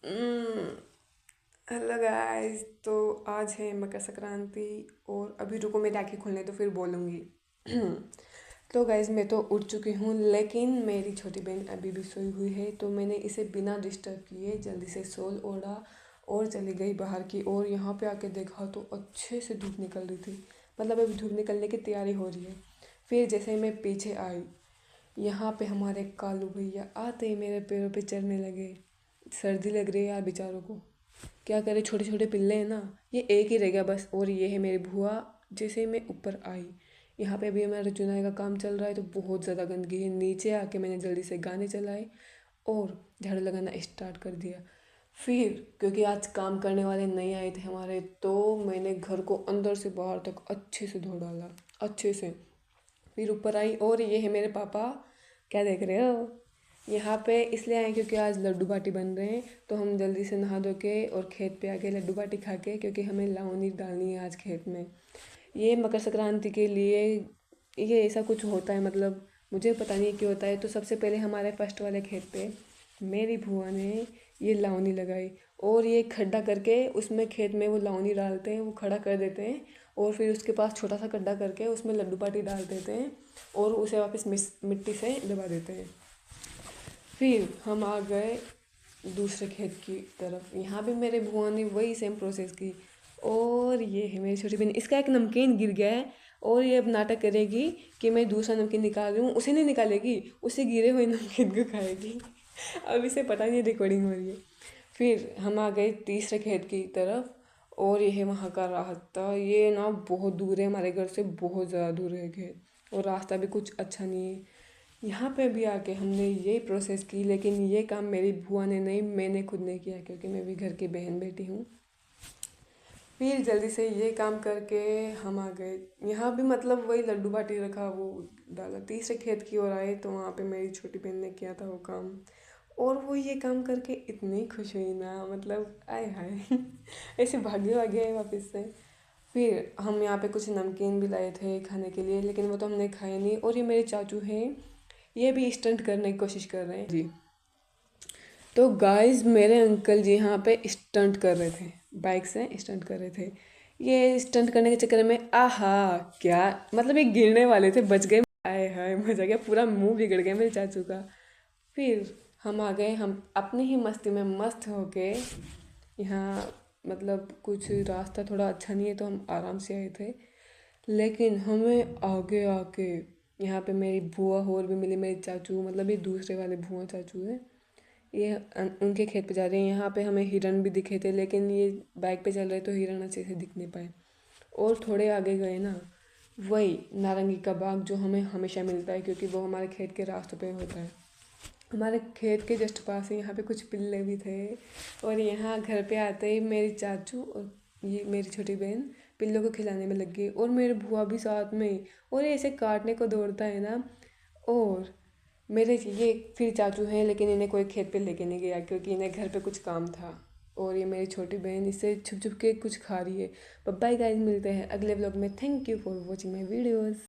Hello guys. तो आज है मकर संक्रांति और अभी रुको मेरी आँखें खुलने तो फिर बोलूँगी। तो गाइस मैं तो उठ चुकी हूँ, लेकिन मेरी छोटी बहन अभी भी सोई हुई है, तो मैंने इसे बिना डिस्टर्ब किए जल्दी से सोल ओढ़ा और चली गई बाहर की ओर। यहाँ पे आके देखा तो अच्छे से धूप निकल रही थी, मतलब अभी धूप निकलने की तैयारी हो रही है। फिर जैसे ही मैं पीछे आई, यहाँ पे हमारे कालू भैया आते ही मेरे पैरों पे चढ़ने लगे। सर्दी लग रही है यार बेचारों को, क्या करे, छोटे छोटे पिल्ले हैं ना। ये एक ही रह गया बस, और ये है मेरी बुआ। जैसे ही मैं ऊपर आई, यहाँ पे अभी हमारा चुनाई का काम चल रहा है, तो बहुत ज़्यादा गंदगी है। नीचे आके मैंने जल्दी से गाने चलाए और झाड़ू लगाना स्टार्ट कर दिया। फिर क्योंकि आज काम करने वाले नहीं आए थे हमारे, तो मैंने घर को अंदर से बाहर तक अच्छे से धो डाला, अच्छे से। फिर ऊपर आई और ये है मेरे पापा। क्या देख रहे हो? यहाँ पे इसलिए आए क्योंकि आज लड्डू बाटी बन रहे हैं, तो हम जल्दी से नहा धो के और खेत पे आके लड्डू बाटी खा के, क्योंकि हमें लावनी डालनी है आज खेत में। ये मकर संक्रांति के लिए ये ऐसा कुछ होता है, मतलब मुझे पता नहीं क्यों होता है। तो सबसे पहले हमारे फर्स्ट वाले खेत पे मेरी बुआ ने ये लावनी लगाई, और ये खड्डा करके उसमें खेत में वो लावनी डालते हैं, वो खड़ा कर देते हैं, और फिर उसके पास छोटा सा गड्ढा करके उसमें लड्डू पाटी डाल देते हैं और उसे वापस मिट्टी से दबा देते हैं। फिर हम आ गए दूसरे खेत की तरफ। यहाँ भी मेरे बुआ ने वही सेम प्रोसेस की। और ये है मेरी छोटी बहन, इसका एक नमकीन गिर गया है, और ये अब नाटक करेगी कि मैं दूसरा नमकीन निकाल रही हूँ। उसे नहीं निकालेगी, उसे गिरे हुए नमकीन को खाएगी। अब इसे पता नहीं रिकॉर्डिंग हो रही है। फिर हम आ गए तीसरे खेत की तरफ, और ये है वहाँ का रास्ता। ये ना बहुत दूर है हमारे घर से, बहुत ज़्यादा दूर है खेत, और रास्ता भी कुछ अच्छा नहीं है। यहाँ पे भी आके हमने ये प्रोसेस की, लेकिन ये काम मेरी बुआ ने नहीं, मैंने खुद ने किया, क्योंकि मैं भी घर की बहन बेटी हूँ। फिर जल्दी से ये काम करके हम आ गए। यहाँ भी मतलब वही लड्डू बाटी रखा, वो डाला। तीसरे खेत की ओर आए तो वहाँ पे मेरी छोटी बहन ने किया था वो काम, और वो ये काम करके इतनी खुश हुई ना, मतलब आय हाय। ऐसे भागे भागे आए वापस से। फिर हम यहाँ पे कुछ नमकीन भी लाए थे खाने के लिए, लेकिन वो तो हमने खाए नहीं। और ये मेरे चाचू हैं, ये भी स्टंट करने की कोशिश कर रहे हैं जी। तो गाइस मेरे अंकल जी यहाँ पे स्टंट कर रहे थे, बाइक से स्टंट कर रहे थे। ये स्टंट करने के चक्कर में आहा, क्या मतलब, ये गिरने वाले थे, बच गए। आए हाय मजा गया, पूरा मुंह बिगड़ गया मेरे चाचू का। फिर हम आ गए, हम अपनी ही मस्ती में मस्त होके यहाँ, मतलब कुछ रास्ता थोड़ा अच्छा नहीं है तो हम आराम से आए थे। लेकिन हमें आगे आके यहाँ पे मेरी बुआ और भी मिली, मेरे चाचू, मतलब ये दूसरे वाले बुआ चाचू है। ये उनके खेत पे जा रहे हैं। यहाँ पे हमें हिरन भी दिखे थे, लेकिन ये बाइक पे चल रहे तो हिरन अच्छे से दिख नहीं पाए। और थोड़े आगे गए ना, वही नारंगी का बाग जो हमें हमेशा मिलता है, क्योंकि वो हमारे खेत के रास्तों पे होता है। हमारे खेत के जस्ट पास ही यहाँ पे कुछ पिल्ले भी थे। और यहाँ घर पे आते ही मेरी चाचू और ये मेरी छोटी बहन पिल्लों को खिलाने में लग गई, और मेरे बुआ भी साथ में। और ये ऐसे काटने को दौड़ता है ना। और मेरे ये फिर चाचू हैं, लेकिन इन्हें कोई खेत पे लेके नहीं गया, क्योंकि इन्हें घर पे कुछ काम था। और ये मेरी छोटी बहन इससे छुप छुप के कुछ खा रही है। बाय गाइस, मिलते हैं अगले व्लॉग में। Thank you for watching my videos.